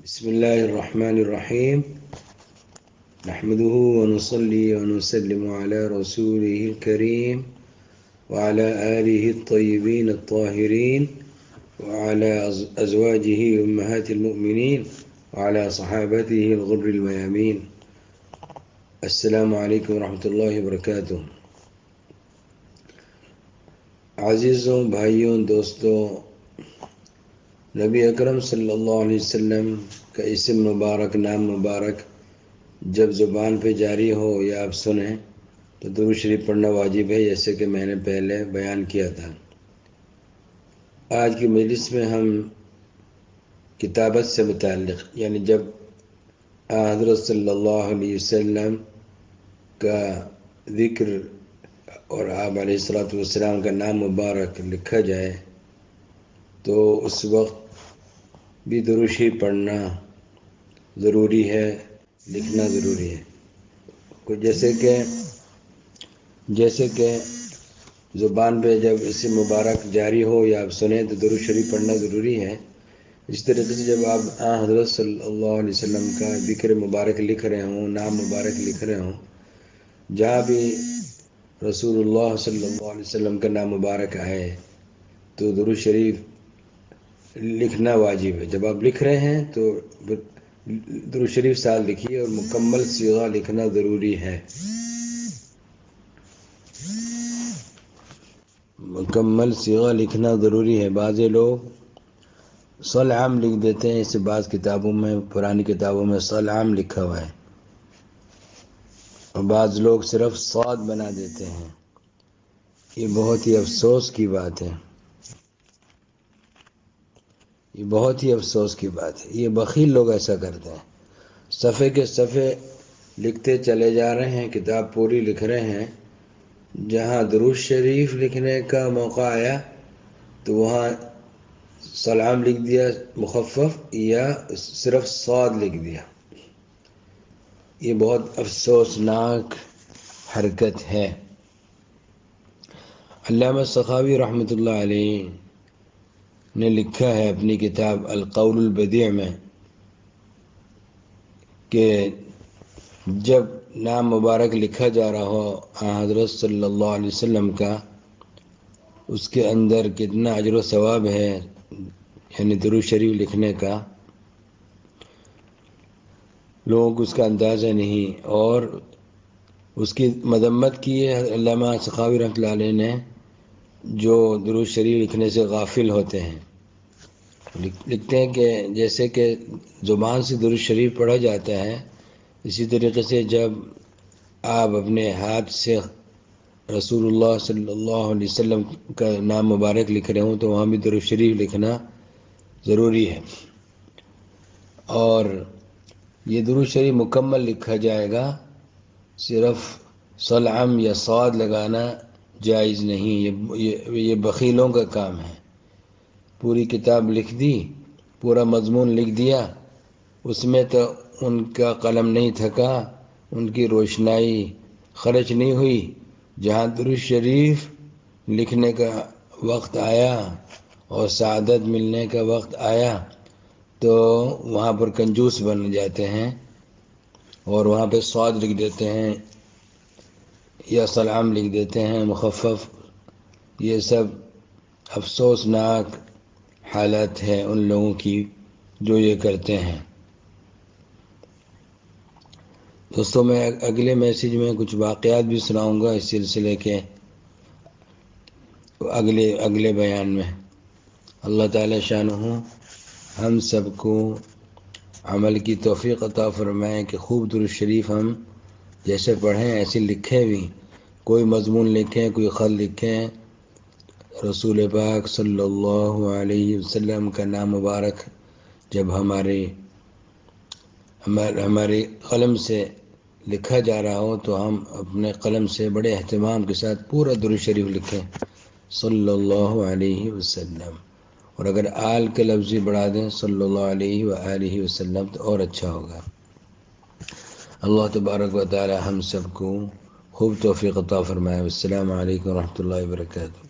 بسم الله الرحمن الرحيم نحمده ونصلي ونسلم على رسوله الكريم وعلى آله الطيبين الطاهرين وعلى أزواجه أمهات المؤمنين وعلى صحابته الغر الميامين. السلام علیکم ورحمۃ اللہ وبرکاتہ. عزیزوں، بھائیوں، دوستوں، نبی اکرم صلی اللہ علیہ وسلم کا اسم مبارک، نام مبارک جب زبان پہ جاری ہو یا آپ سنیں تو درود شریف پڑھنا واجب ہے، جیسے کہ میں نے پہلے بیان کیا تھا. آج کی مجلس میں ہم کتابت سے متعلق، یعنی جب حضرت صلی اللہ علیہ وسلم کا ذکر اور آپ علیہ والسلام کا نام مبارک لکھا جائے تو اس وقت بھی درود شریف پڑھنا ضروری ہے، لکھنا ضروری ہے. جیسے کہ زبان پہ جب اسم مبارک جاری ہو یا آپ سنیں تو درود شریف پڑھنا ضروری ہے. اس طریقے سے جب آپ حضرت صلی اللہ علیہ وسلم کا ذکر مبارک لکھ رہے ہوں، نام مبارک لکھ رہے ہوں، جہاں بھی رسول اللہ صلی اللہ علیہ وسلم کا نام مبارک آئے تو درود شریف لکھنا واجب ہے. جب آپ لکھ رہے ہیں تو درود شریف ساتھ لکھیے اور مکمل صیغہ لکھنا ضروری ہے. مکمل صیغہ لکھنا ضروری ہے. بعض لوگ صل عام لکھ دیتے ہیں، اسے بعض کتابوں میں، پرانی کتابوں میں صل عام لکھا ہوا ہے، اور بعض لوگ صرف صاد بنا دیتے ہیں. یہ بہت ہی افسوس کی بات ہے، یہ بہت ہی افسوس کی بات ہے. یہ بخیل لوگ ایسا کرتے ہیں، صفحے کے صفحے لکھتے چلے جا رہے ہیں، کتاب پوری لکھ رہے ہیں، جہاں درود شریف لکھنے کا موقع آیا تو وہاں سلام لکھ دیا مخفف یا صرف صاد لکھ دیا. یہ بہت افسوسناک حرکت ہے. علامہ سخاوی رحمۃ اللہ علیہ نے لکھا ہے اپنی کتاب القول البدیع میں کہ جب نام مبارک لکھا جا رہا ہو حضرت صلی اللہ علیہ وسلم کا، اس کے اندر کتنا اجر و ثواب ہے، یعنی درود شریف لکھنے کا، لوگوں کو اس کا اندازہ نہیں. اور اس کی مذمت کی ہے علامہ سخاوی رحمۃ اللہ علیہ نے، جو درود شریف لکھنے سے غافل ہوتے ہیں. لکھتے ہیں کہ جیسے کہ زبان سے درود شریف پڑھا جاتا ہے، اسی طریقے سے جب آپ اپنے ہاتھ سے رسول اللہ صلی اللہ علیہ وسلم کا نام مبارک لکھ رہے ہوں تو وہاں بھی درود شریف لکھنا ضروری ہے. اور یہ درود شریف مکمل لکھا جائے گا، صرف صل عام یا صاد لگانا جائز نہیں. یہ بخیلوں کا کام ہے. پوری کتاب لکھ دی، پورا مضمون لکھ دیا، اس میں تو ان کا قلم نہیں تھکا، ان کی روشنائی خرچ نہیں ہوئی. جہاں درود شریف لکھنے کا وقت آیا اور سعادت ملنے کا وقت آیا تو وہاں پر کنجوس بن جاتے ہیں اور وہاں پہ صاد لکھ دیتے ہیں یا سلام لکھ دیتے ہیں مخفف. یہ سب افسوسناک حالت ہے ان لوگوں کی جو یہ کرتے ہیں. دوستوں، میں اگلے میسیج میں کچھ واقعات بھی سناؤں گا اس سلسلے کے اگلے بیان میں. اللہ تعالی شانہ ہم سب کو عمل کی توفیق عطا فرمائے کہ خوب درود شریف ہم جیسے پڑھیں ایسے لکھیں بھی. کوئی مضمون لکھیں، کوئی خط لکھیں، رسول پاک صلی اللہ علیہ وسلم کا نام مبارک جب ہمارے قلم سے لکھا جا رہا ہو تو ہم اپنے قلم سے بڑے اہتمام کے ساتھ پورا درود شریف لکھیں صلی اللہ علیہ وسلم. اور اگر آل کے لفظ بڑھا دیں صلی اللہ علیہ وآلہ وسلم تو اور اچھا ہوگا. اللہ تبارک و تعالی ہم سب کو خوب توفیق عطا فرمائے. السلام علیکم ورحمۃ اللہ وبرکاتہ.